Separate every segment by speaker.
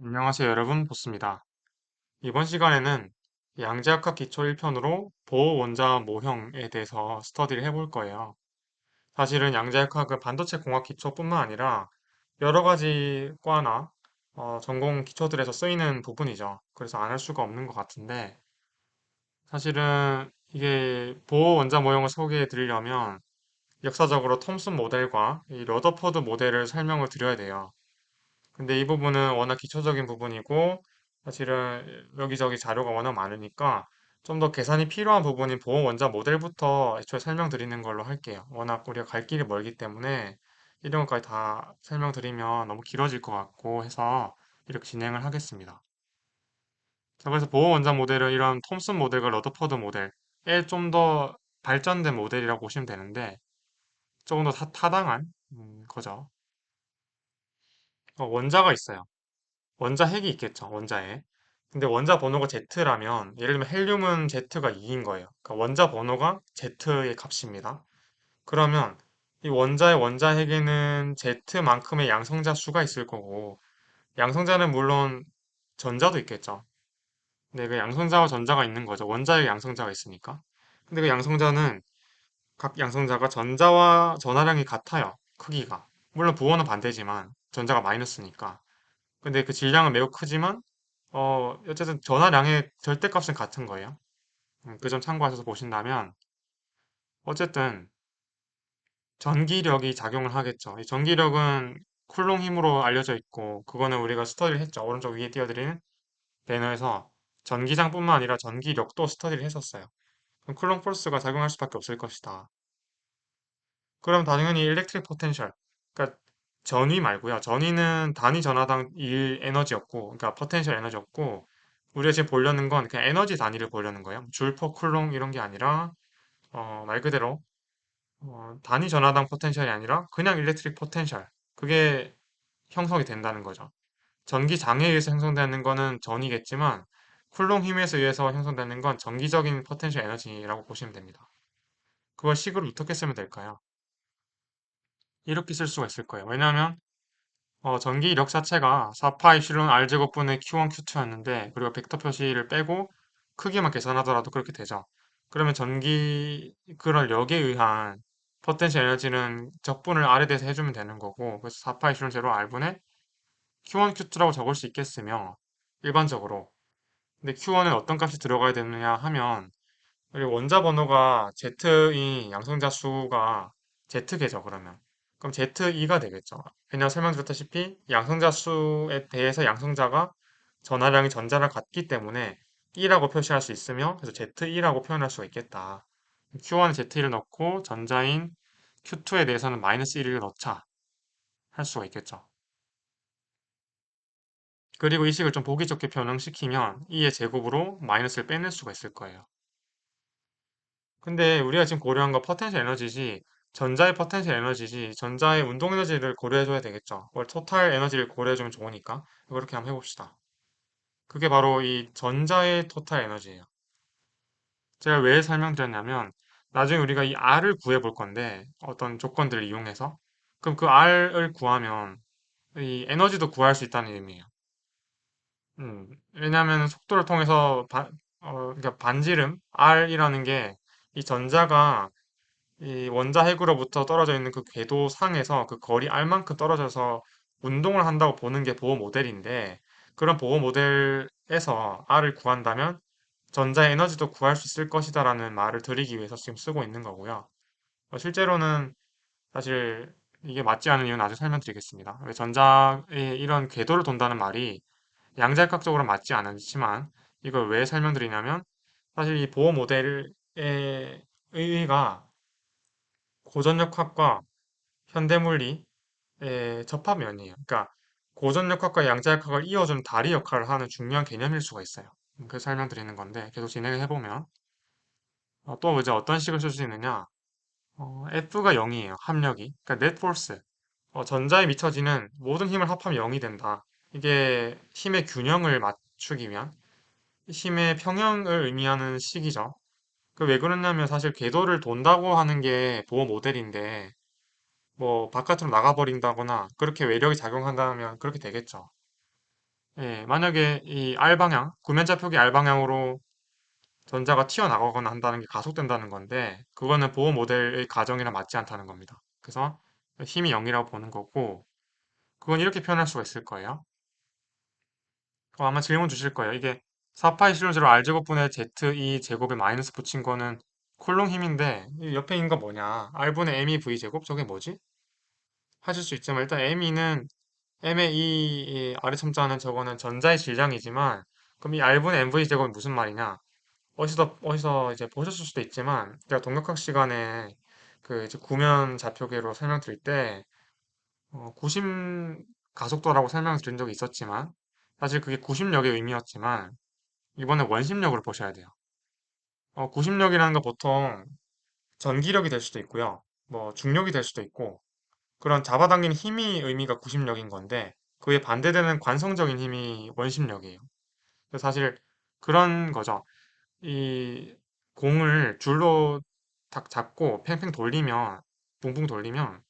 Speaker 1: 안녕하세요, 여러분. 보스입니다. 이번 시간에는 양자역학 기초 1편으로 보호 원자 모형에 대해서 스터디를 해볼 거예요. 사실은 양자역학은 반도체 공학 기초뿐만 아니라 여러 가지 과나 전공 기초들에서 쓰이는 부분이죠. 그래서 안 할 수가 없는 것 같은데, 사실은 이게 보호 원자 모형을 소개해 드리려면 역사적으로 톰슨 모델과 이 러더포드 모델을 설명을 드려야 돼요. 근데 이 부분은 워낙 기초적인 부분이고 사실은 여기저기 자료가 워낙 많으니까 좀 더 계산이 필요한 부분인 보호 원자 모델부터 애초에 설명드리는 걸로 할게요. 워낙 우리가 갈 길이 멀기 때문에 이런 것까지 다 설명드리면 너무 길어질 것 같고 해서 이렇게 진행을 하겠습니다. 자, 그래서 보호 원자 모델은 이런 톰슨 모델과 러더퍼드 모델에 좀 더 발전된 모델이라고 보시면 되는데 조금 더 타당한 거죠. 원자가 있어요. 원자 핵이 있겠죠, 원자에. 근데 원자 번호가 Z라면, 예를 들면 헬륨은 Z가 2인 거예요. 그러니까 원자 번호가 Z의 값입니다. 그러면 이 원자의 원자 핵에는 Z만큼의 양성자 수가 있을 거고, 양성자는 물론 전자도 있겠죠. 근데 그 양성자와 전자가 있는 거죠. 원자의 양성자가 있으니까. 근데 그 양성자는 각 양성자가 전자와 전하량이 같아요. 크기가. 물론 부호는 반대지만 전자가 마이너스니까. 근데 그 질량은 매우 크지만 어쨌든 전하량의 절대값은 같은 거예요. 그 점 참고하셔서 보신다면 어쨌든 전기력이 작용을 하겠죠. 이 전기력은 쿨롱 힘으로 알려져 있고 그거는 우리가 스터디를 했죠. 오른쪽 위에 띄워드리는 배너에서 전기장뿐만 아니라 전기력도 스터디를 했었어요. 그럼 쿨롱 포스가 작용할 수밖에 없을 것이다. 그럼 당연히 일렉트릭 포텐셜, 그러니까 전위 말고요. 전위는 단위 전하당 1 에너지였고, 그러니까 포텐셜 에너지였고, 우리가 지금 보려는 건 그냥 에너지 단위를 보려는 거예요. 줄 퍼 쿨롱 이런 게 아니라 말 그대로 단위 전하당 포텐셜이 아니라 그냥 일렉트릭 포텐셜. 그게 형성이 된다는 거죠. 전기 장애에 의해서 형성되는 거는 전이겠지만 쿨롱 힘에서 의해서 형성되는 건 전기적인 포텐셜 에너지라고 보시면 됩니다. 그걸 식으로 어떻게 쓰면 될까요? 이렇게 쓸 수가 있을 거예요. 왜냐하면 전기 이력 자체가 4파 이�실론 R 제곱분의 Q1, Q2였는데 그리고 벡터 표시를 빼고 크기만 계산하더라도 그렇게 되죠. 그러면 그런 력에 의한 포텐셜 에너지는 적분을 R에 대해서 해주면 되는 거고 그래서 4파 이�실론 제로 R분의 Q1, Q2라고 적을 수 있겠으며 일반적으로 근데 Q1은 어떤 값이 들어가야 되느냐 하면 그리고 원자 번호가 Z인 양성자 수가 Z개죠, 그러면. 그럼 Z2가 되겠죠. 그냥 설명드렸다시피 양성자 수에 대해서 양성자가 전하량이 전자랑 같기 때문에 E라고 표시할 수 있으며 그래서 Z2라고 표현할 수가 있겠다. Q1에 Z1을 넣고 전자인 Q2에 대해서는 마이너스 1을 넣자 할 수가 있겠죠. 그리고 이 식을 좀 보기 좋게 변형시키면 E의 제곱으로 마이너스를 빼낼 수가 있을 거예요. 근데 우리가 지금 고려한 건 포텐셜 에너지지 전자의 포텐셜 에너지지 전자의 운동 에너지를 고려해줘야 되겠죠. 월 토탈 에너지를 고려해주면 좋으니까 그렇게 한번 해봅시다. 그게 바로 이 전자의 토탈 에너지예요. 제가 왜 설명드렸냐면 나중에 우리가 이 R을 구해볼 건데 어떤 조건들을 이용해서 그럼 그 R을 구하면 이 에너지도 구할 수 있다는 의미예요. 왜냐하면 속도를 통해서 그러니까 반지름 R이라는 게 이 전자가 이 원자 핵으로부터 떨어져 있는 그 궤도 상에서 그 거리 R만큼 떨어져서 운동을 한다고 보는 게 보호 모델인데 그런 보호 모델에서 R을 구한다면 전자 에너지도 구할 수 있을 것이다라는 말을 드리기 위해서 지금 쓰고 있는 거고요. 실제로는 사실 이게 맞지 않은 이유는 나중에 설명드리겠습니다. 왜 전자의 이런 궤도를 돈다는 말이 양자역학적으로 맞지 않지만 이걸 왜 설명드리냐면 사실 이 보호 모델의 의의가 고전역학과 현대물리의 접합면이에요. 그러니까 고전역학과 양자역학을 이어주는 다리 역할을 하는 중요한 개념일 수가 있어요. 그래서 설명드리는 건데 계속 진행을 해보면 또 이제 어떤 식을 쓸 수 있느냐 F가 0이에요. 합력이. 그러니까 net force. 전자에 미쳐지는 모든 힘을 합하면 0이 된다. 이게 힘의 균형을 맞추기 위한 힘의 평형을 의미하는 식이죠. 그 왜 그러냐면 사실 궤도를 돈다고 하는 게 보호 모델인데 뭐 바깥으로 나가버린다거나 그렇게 외력이 작용한다면 그렇게 되겠죠. 예, 만약에 이 R방향, 구면자표기 R방향으로 전자가 튀어나가거나 한다는 게 가속된다는 건데, 그거는 보호 모델의 가정이랑 맞지 않다는 겁니다. 그래서 힘이 0이라고 보는 거고, 그건 이렇게 표현할 수가 있을 거예요. 아마 질문 주실 거예요. 이게 4파이 실론제로 R제곱분의 ZE 제곱에 마이너스 붙인 거는 쿨롱 힘인데, 이 옆에 있는 거 뭐냐? R분의 MEV 제곱? 저게 뭐지? 하실 수 있지만, 일단 ME는 M의 이 아래 첨자는 저거는 전자의 질량이지만, 그럼 이 R분의 MV 제곱은 무슨 말이냐? 어디서 이제 보셨을 수도 있지만, 제가 동력학 시간에 그 이제 구면 좌표계로 설명드릴 때, 90 가속도라고 설명드린 적이 있었지만, 사실 그게 구심력의 의미였지만, 이번에 원심력으로 보셔야 돼요. 구심력이라는 거 보통 전기력이 될 수도 있고요. 뭐 중력이 될 수도 있고, 그런 잡아당기는 힘이 의미가 구심력인 건데, 그에 반대되는 관성적인 힘이 원심력이에요. 그래서 사실 그런 거죠. 이 공을 줄로 딱 잡고 팽팽 돌리면, 붕붕 돌리면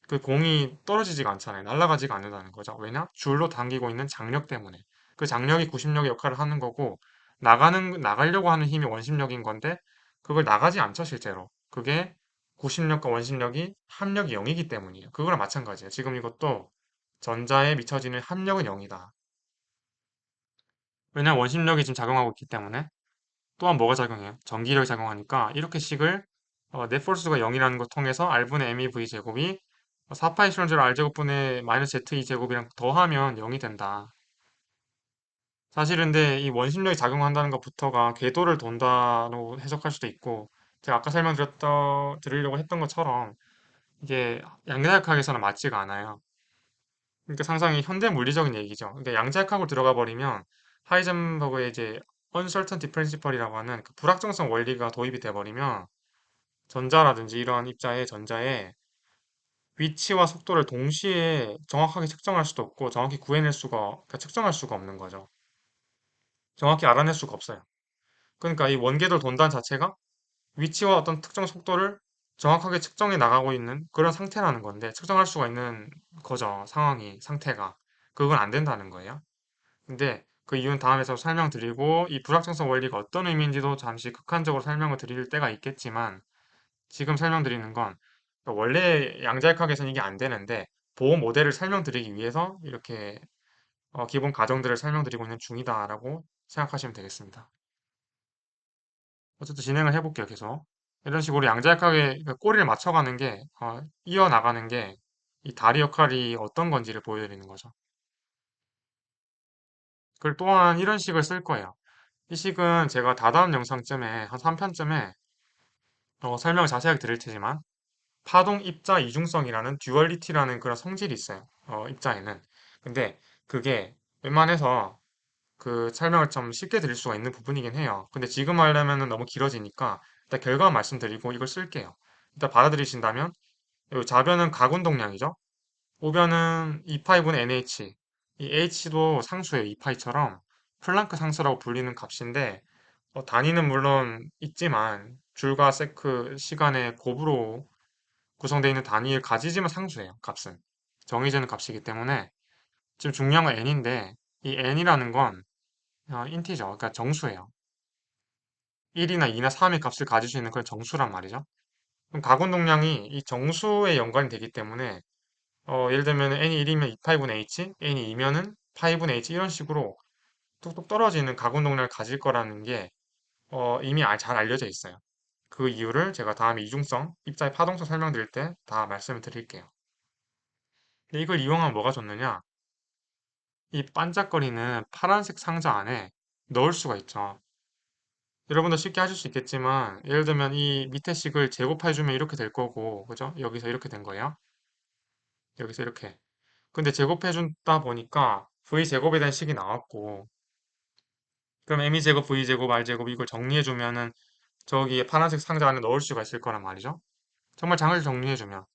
Speaker 1: 그 공이 떨어지지가 않잖아요. 날아가지가 않는다는 거죠. 왜냐? 줄로 당기고 있는 장력 때문에. 그 장력이 구심력의 역할을 하는 거고, 나가려고 하는 힘이 원심력인 건데, 그걸 나가지 않죠, 실제로. 그게 구심력과 원심력이 합력이 0이기 때문이에요. 그거랑 마찬가지예요. 지금 이것도 전자에 미쳐지는 합력은 0이다. 왜냐? 원심력이 지금 작용하고 있기 때문에. 또한 뭐가 작용해요? 전기력이 작용하니까 이렇게 식을 넷포스가 0이라는 걸 통해서 R분의 MEV 제곱이 4파이 실론제로 R제곱분의 마이너스 ZE 제곱이랑 더하면 0이 된다. 사실 근데 이 원심력이 작용한다는 것부터가 궤도를 돈다로 해석할 수도 있고 제가 아까 드리려고 했던 것처럼 이게 양자역학에서는 맞지가 않아요. 그러니까 상당히 현대 물리적인 얘기죠. 근데 양자역학으로 들어가 버리면 하이젠버그의 이제 uncertainty principle이라고 하는 그 불확정성 원리가 도입이 돼 버리면 전자라든지 이런 입자의 전자의 위치와 속도를 동시에 정확하게 측정할 수도 없고 정확히 그러니까 측정할 수가 없는 거죠. 정확히 알아낼 수가 없어요. 그러니까 이 원궤도 돈단 자체가 위치와 어떤 특정 속도를 정확하게 측정해 나가고 있는 그런 상태라는 건데 측정할 수가 있는 거죠. 상황이, 상태가. 그건 안 된다는 거예요. 근데 그 이유는 다음에서 설명드리고 이 불확정성 원리가 어떤 의미인지도 잠시 극한적으로 설명을 드릴 때가 있겠지만 지금 설명드리는 건 그러니까 원래 양자역학에서는 이게 안 되는데 보호 모델을 설명드리기 위해서 이렇게 기본 가정들을 설명드리고 있는 중이다라고 생각하시면 되겠습니다. 어쨌든 진행을 해볼게요, 계속. 이런 식으로 양자역학의 그 꼬리를 맞춰가는 게, 이어나가는 게 이 다리 역할이 어떤 건지를 보여드리는 거죠. 그리고 또한 이런 식을 쓸 거예요. 이 식은 제가 다다음 영상쯤에, 한 3편쯤에 설명을 자세하게 드릴 테지만, 파동 입자 이중성이라는 듀얼리티라는 그런 성질이 있어요. 입자에는. 근데 그게 웬만해서 그 설명을 좀 쉽게 드릴 수가 있는 부분이긴 해요. 근데 지금 하려면 너무 길어지니까 일단 결과만 말씀드리고 이걸 쓸게요. 일단 받아들이신다면 이 좌변은 가운동량이죠. 우변은 2파이분의 NH. 이 H도 상수예요. 2파이처럼 플랑크 상수라고 불리는 값인데 단위는 물론 있지만 줄과 세크 시간의 곱으로 구성되어 있는 단위를 가지지만 상수예요. 값은. 정해지는 값이기 때문에 지금 중요한 건 n인데 이 n이라는 건 인티저, 그러니까 정수예요. 1이나 2나 3의 값을 가질 수 있는 그런 정수란 말이죠. 그럼 가군동량이 이 정수에 연관이 되기 때문에 예를 들면 n이 1이면 2파이분의 h, n이 2면은 파이분의 h 이런 식으로 뚝뚝 떨어지는 가군동량을 가질 거라는 게 이미 잘 알려져 있어요. 그 이유를 제가 다음에 이중성, 입자의 파동성 설명드릴 때 다 말씀을 드릴게요. 근데 이걸 이용하면 뭐가 좋느냐? 이 반짝거리는 파란색 상자 안에 넣을 수가 있죠. 여러분도 쉽게 하실 수 있겠지만, 예를 들면 이 밑에 식을 제곱해주면 이렇게 될 거고, 그죠? 여기서 이렇게 된 거예요. 여기서 이렇게. 근데 제곱해준다 보니까 V제곱에 대한 식이 나왔고, 그럼 M제곱, V제곱, R제곱 이걸 정리해주면은 저기 파란색 상자 안에 넣을 수가 있을 거란 말이죠. 정말 장을 정리해주면.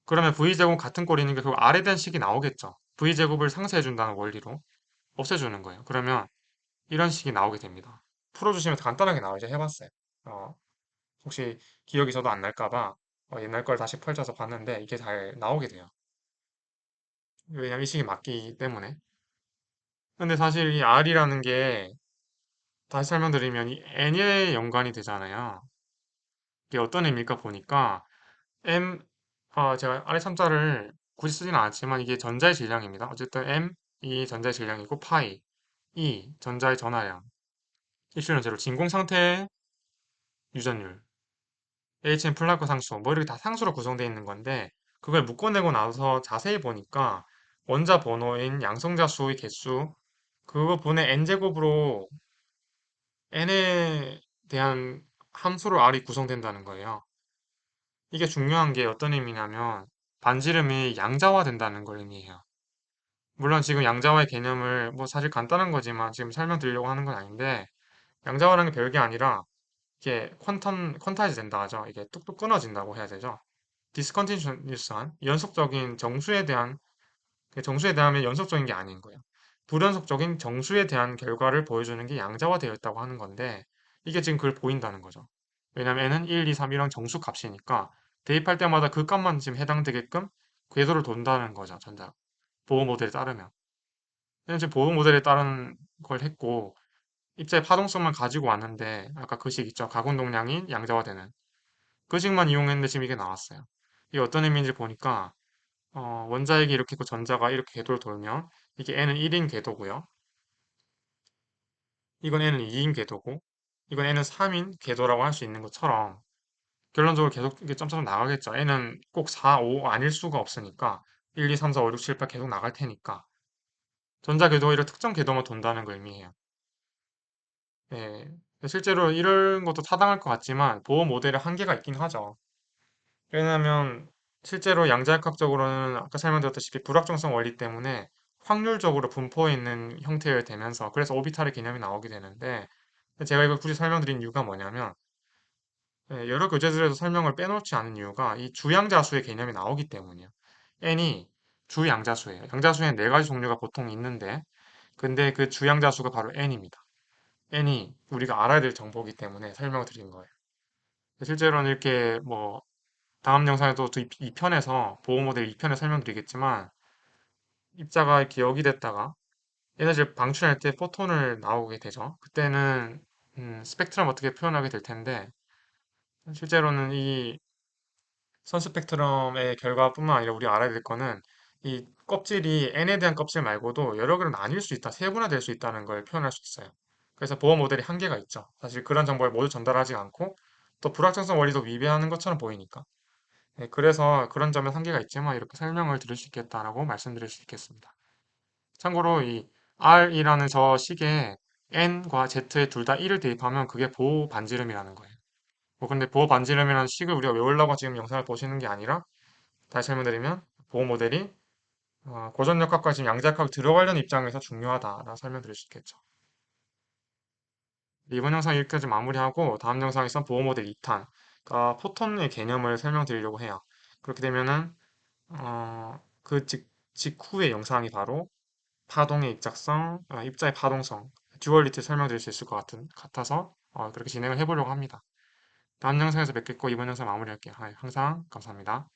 Speaker 1: 그러면 V제곱 같은 꼴이니까 결국 R에 대한 식이 나오겠죠. V제곱을 상쇄해준다는 원리로 없애주는 거예요. 그러면 이런 식이 나오게 됩니다. 풀어주시면 간단하게 나와요. 이제 해봤어요. 어, 혹시 기억이 저도 안 날까봐 옛날 걸 다시 펼쳐서 봤는데 이게 잘 나오게 돼요. 왜냐면 이 식이 맞기 때문에. 근데 사실 이 R이라는 게 다시 설명드리면 이 N에 연관이 되잖아요. 이게 어떤 의미일까 보니까 M, 제가 아래 참자를 굳이 쓰진 않았지만 이게 전자의 질량입니다. 어쨌든 M, 이 전자의 질량이고 파이, E, 전자의 전하량, 이슈는 제로 진공 상태의 유전율, H는 플라크 상수, 뭐 이렇게 다 상수로 구성되어 있는 건데 그걸 묶어내고 나서 자세히 보니까 원자 번호인 양성자 수의 개수 그거 분의 n제곱으로 n에 대한 함수로 R이 구성된다는 거예요. 이게 중요한 게 어떤 의미냐면 반지름이 양자화된다는 걸 의미해요. 물론 지금 양자화의 개념을 뭐 사실 간단한 거지만 지금 설명드리려고 하는 건 아닌데 양자화라는 게 별게 아니라 이게 퀀타이즈 된다 하죠. 이게 뚝뚝 끊어진다고 해야 되죠. 디스컨티뉴스한 연속적인 정수에 대한 정수에 대하면 연속적인 게 아닌 거예요. 불연속적인 정수에 대한 결과를 보여주는 게 양자화되어 있다고 하는 건데 이게 지금 그걸 보인다는 거죠. 왜냐면 n은 1, 2, 3 이런 정수 값이니까 대입할 때마다 그 값만 지금 해당되게끔 궤도를 돈다는 거죠. 전자 보호 모델에 따르면. 지금 보호 모델에 따른 걸 했고 입자의 파동성만 가지고 왔는데 아까 그 식 있죠. 가운동량이 양자화되는 그 식만 이용했는데 지금 이게 나왔어요. 이게 어떤 의미인지 보니까 원자핵이 이렇게 있고 전자가 이렇게 궤도를 돌면 이게 n은 1인 궤도고요. 이건 n은 2인 궤도고 이건 n은 3인 궤도라고 할 수 있는 것처럼 결론적으로 계속 이게 점점 나가겠죠. n은 꼭 4, 5 아닐 수가 없으니까 1, 2, 3, 4, 5, 6, 7, 8 계속 나갈 테니까 전자 궤도가 이런 특정 궤도만 돈다는 걸 의미해요. 예. 실제로 이런 것도 타당할 것 같지만 보호 모델에 한계가 있긴 하죠. 왜냐하면 실제로 양자역학적으로는 아까 설명드렸다시피 불확정성 원리 때문에 확률적으로 분포해 있는 형태가 되면서 그래서 오비탈의 개념이 나오게 되는데 제가 이걸 굳이 설명드린 이유가 뭐냐면 여러 교재들에서 설명을 빼놓지 않은 이유가 이 주양자수의 개념이 나오기 때문이에요. n이 주양자수예요. 양자수에는 네 가지 종류가 보통 있는데 근데 그 주양자수가 바로 n입니다. n이 우리가 알아야 될 정보이기 때문에 설명을 드린 거예요. 실제로는 이렇게 뭐 다음 영상에도 2편에서 보호 모델 2편에 설명드리겠지만 입자가 이렇게 역이됐다가 에너지를 방출할 때 포톤을 나오게 되죠. 그때는 스펙트럼 어떻게 표현하게 될 텐데 실제로는 이 선 스펙트럼의 결과뿐만 아니라 우리가 알아야 될 거는 이 껍질이 n에 대한 껍질 말고도 여러 개로 나뉠 수 있다, 세분화될 수 있다는 걸 표현할 수 있어요. 그래서 보호 모델이 한계가 있죠. 사실 그런 정보를 모두 전달하지 않고 또 불확정성 원리도 위배하는 것처럼 보이니까. 네, 그래서 그런 점에 한계가 있지만 이렇게 설명을 드릴 수 있겠다라고 말씀드릴 수 있겠습니다. 참고로 이 R이라는 저 식에 N과 Z에 둘 다 1을 대입하면 그게 보호 반지름이라는 거예요. 뭐 근데 보호 반지름이라는 식을 우리가 외우려고 지금 영상을 보시는 게 아니라 다시 설명드리면 보호 모델이 고전역학과 지금 양자역학 들어가려는 입장에서 중요하다라고 설명드릴 수 있겠죠. 이번 영상 여기까지 마무리하고 다음 영상에서 보호 모델 2탄, 그러니까 포톤의 개념을 설명드리려고 해요. 그렇게 되면은 그 직후의 영상이 바로 파동의 입작성, 입자의 파동성, 듀얼리티 설명드릴 수 있을 것 같아서 그렇게 진행을 해보려고 합니다. 다음 영상에서 뵙겠고 이번 영상 마무리할게요. 항상 감사합니다.